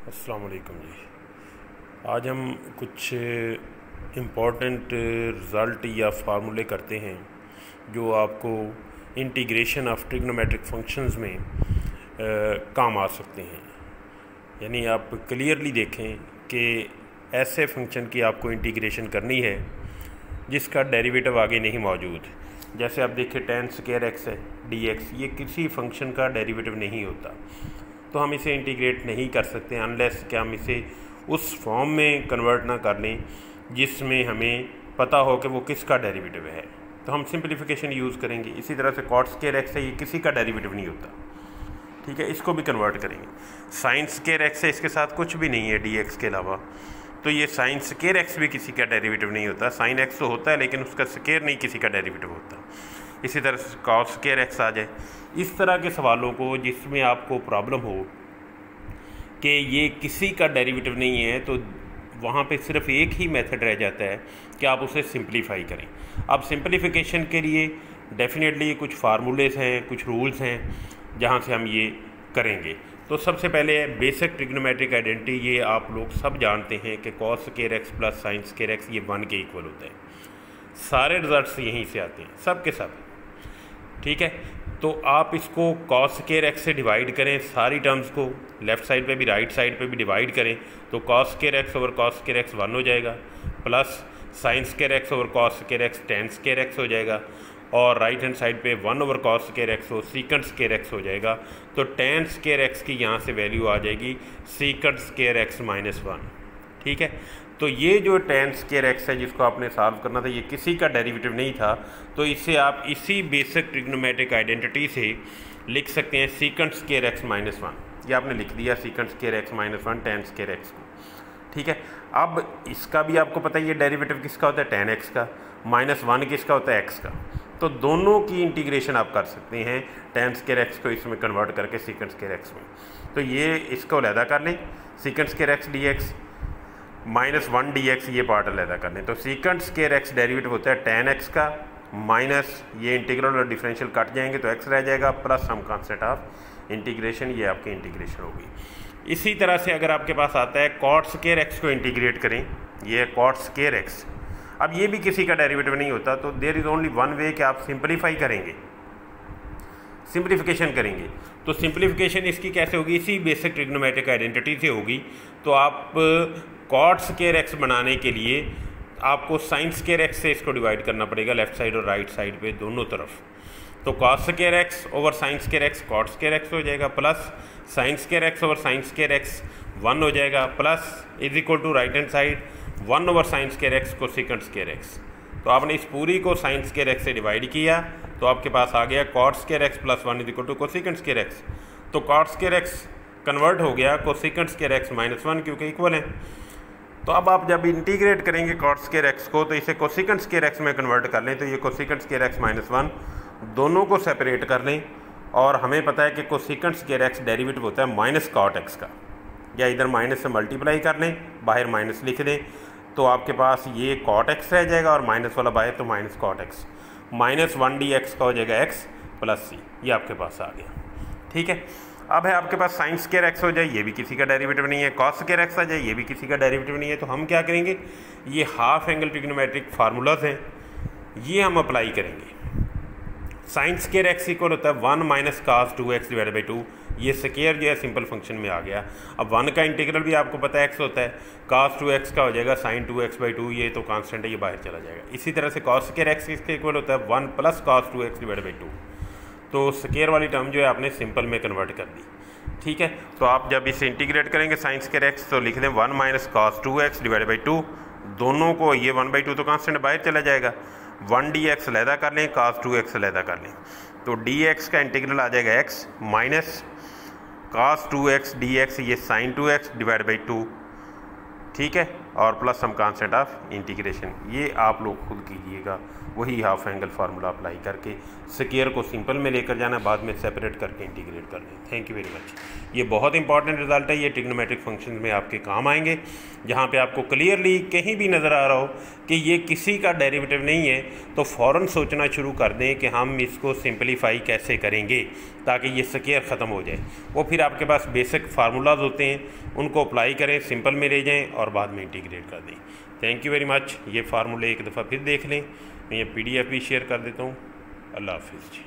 अस्सलाम वालेकुम जी। आज हम कुछ इम्पोर्टेंट रिज़ल्ट या फार्मूले करते हैं जो आपको इंटीग्रेशन ऑफ ट्रिग्नोमेट्रिक फंक्शंस में काम आ सकते हैं। यानी आप क्लियरली देखें कि ऐसे फंक्शन की आपको इंटीग्रेशन करनी है जिसका डेरिवेटिव आगे नहीं मौजूद। जैसे आप देखिए tan स्क्वायर x है dx, ये किसी फंक्शन का डेरिवेटिव नहीं होता, तो हम इसे इंटीग्रेट नहीं कर सकते अनलेस कि हम इसे उस फॉर्म में कन्वर्ट ना कर लें जिसमें हमें पता हो कि वो किसका डेरिवेटिव है। तो हम सिंपलीफिकेशन यूज़ करेंगे। इसी तरह से cot स्क्वायर x है, ये किसी का डेरिवेटिव नहीं होता, ठीक है, इसको भी कन्वर्ट करेंगे। sin स्क्वायर x है, इसके साथ कुछ भी नहीं है dx के अलावा, तो ये sin स्क्वायर x भी किसी का डेरिवेटिव नहीं होता। sin x तो होता है लेकिन उसका स्क्वायर नहीं किसी का डेरिवेटिव होता। इसी तरह से cos स्क्वायर x आ जाए। इस तरह के सवालों को जिसमें आपको प्रॉब्लम हो कि ये किसी का डेरिवेटिव नहीं है, तो वहाँ पे सिर्फ एक ही मेथड रह जाता है कि आप उसे सिंपलीफाई करें। अब सिंपलीफिकेशन के लिए डेफिनेटली कुछ फार्मूलेस हैं, कुछ रूल्स हैं जहाँ से हम ये करेंगे। तो सबसे पहले बेसिक ट्रिग्नोमेट्रिक आइडेंटिटी, ये आप लोग सब जानते हैं कि cos square x plus sin square x ये 1 के इक्वल होता है। सारे रिजल्ट्स यहीं से आते हैं, सब के सब, ठीक है। तो आप इसको cos स्क्वायर x से डिवाइड करें, सारी टर्म्स को लेफ़्ट साइड पे भी राइट साइड पे भी डिवाइड करें, तो cos square x over cos square x 1 हो जाएगा, plus sin square x over cos square x tan square x हो जाएगा, और राइट हैंड साइड पे 1 ओवर cos स्क्वायर x हो secant स्क्वायर x हो जाएगा। तो tan स्क्वायर x की यहाँ से वैल्यू आ जाएगी secant स्क्वायर x माइनस 1, ठीक है। तो ये जो tan स्क्वायर x है जिसको आपने सॉल्व करना था, ये किसी का डेरिवेटिव नहीं था, तो इसे आप इसी बेसिक ट्रिग्नोमेट्रिक आइडेंटिटी से लिख सकते हैं secant स्क्वायर x माइनस 1। ये आपने लिख दिया secant square x minus 1 tan square x को, ठीक है। अब इसका भी आपको पता है ये डेरिवेटिव किसका होता है, tan x का, माइनस 1 किसका होता है, x का। तो दोनों की इंटीग्रेशन आप कर सकते हैं tan स्क्वायर x को इसमें कन्वर्ट करके secant स्क्वायर x में। तो ये इसको अलहदा कर लें, secant square x dx minus 1 dx, ये पार्ट अलहदा कर लें। तो secant स्क्वायर x डेरिवेटिव होता है tan x का, माइनस ये इंटीग्रल और डिफरेंशियल कट जाएंगे तो x रह जाएगा, plus some constant of integration, ये आपकी इंटीग्रेशन होगी। इसी तरह से अगर आपके पास आता है cot स्क्वायर x को इंटीग्रेट करें, ये है cot स्क्वायर x। अब ये भी किसी का डेरिवेटिव नहीं होता, तो there is only one way कि आप सिंपलीफाई करेंगे, सिंपलीफिकेशन करेंगे। तो सिंपलीफिकेशन इसकी कैसे होगी, इसी बेसिक ट्रिग्नोमेट्रिक आइडेंटिटी से होगी। तो आप cot स्क्वायर x बनाने के लिए आपको sin स्क्वायर x से इसको डिवाइड करना पड़ेगा, लेफ्ट साइड और राइट साइड पे दोनों तरफ। तो cos square x over sin square x cot square x हो जाएगा, plus sin square x over sin square x 1 हो जाएगा, plus is equal to right hand side 1 over sin square x को secant square x। तो आपने इस पूरी को sin स्क्वायर x से डिवाइड किया तो आपके पास आ गया cot square x plus 1 is equal to cosecant square x। तो cot स्क्वायर x कन्वर्ट हो गया cosecant स्क्वायर x माइनस 1 क्योंकि इक्वल है। तो अब आप जब इंटीग्रेट करेंगे cot स्क्वायर x को, तो इसे cosecant स्क्वायर x में कन्वर्ट कर लें, तो ये cosecant स्क्वायर x माइनस 1, दोनों को सेपरेट कर लें। और हमें पता है कि cosecant स्क्वायर x डेरिवेटिव होता है माइनस cot x का, या इधर माइनस से मल्टीप्लाई कर लें, बाहर माइनस लिख दें, तो आपके पास ये cot x रह जाएगा और माइनस वाला बाहर तो minus cot x, minus 1 dx का हो जाएगा x प्लस c, ये आपके पास आ गया, ठीक है। अब है आपके पास sin स्क्वायर x हो जाए, ये भी किसी का डेरिवेटिव नहीं है, cos स्क्वायर x आ जाए, ये भी किसी का डेरिवेटिव नहीं है। तो हम क्या करेंगे, ये हाफ एंगल ट्रिग्नोमेट्रिक फार्मूलाज हैं, ये हम अप्लाई करेंगे। sin स्क्वायर x इक्वल होता है 1 minus cos 2x divide by 2, ये स्क्वायर जो है सिंपल फंक्शन में आ गया। अब 1 का इंटीग्रल भी आपको पता है x होता है, cos 2x का हो जाएगा sin 2x बाई 2, ये तो कांस्टेंट है, ये बाहर चला जाएगा। इसी तरह से cos स्क्वायर x इसके इक्वल होता है 1 plus cos 2x divide by 2। तो स्क्वायर वाली टर्म जो है आपने सिंपल में कन्वर्ट कर दी, ठीक है। तो आप जब इसे इंटीग्रेट करेंगे sin स्क्वायर x, तो लिख दें 1 minus cos 2x divide by 2, दोनों को ये 1 बाई 2 तो कांस्टेंट बाहर चला जाएगा, 1 dx अलहदा कर लें, cos 2x अलहदा कर लें, तो dx का इंटीग्रल आ जाएगा x minus cos 2x dx, ये sin 2x डिवाइड बाई 2, ठीक है। और plus some constant of integration, ये आप लोग खुद कीजिएगा, वही हाफ एंगल फार्मूला अप्लाई करके स्क्वायर को सिंपल में लेकर जाना, बाद में सेपरेट करके इंटीग्रेट कर दें। Thank you very much. ये बहुत इंपॉर्टेंट रिजल्ट है, ये ट्रिग्नोमेट्रिक फंक्शन में आपके काम आएंगे, जहाँ पे आपको क्लियरली कहीं भी नज़र आ रहा हो कि ये किसी का डेरिवेटिव नहीं है, तो फ़ौरन सोचना शुरू कर दें कि हम इसको सिंपलीफाई कैसे करेंगे ताकि ये स्क्वायर ख़त्म हो जाए। वो फिर आपके पास बेसिक फार्मूलाज होते हैं, उनको अप्लाई करें, सिंपल में ले जाएँ और बाद में इंटीग्रेट कर दें। Thank you very much. ये फार्मूले एक दफ़ा फिर देख लें, मैं ये PDF भी शेयर कर देता हूँ। अल्लाह हाफिज़ जी।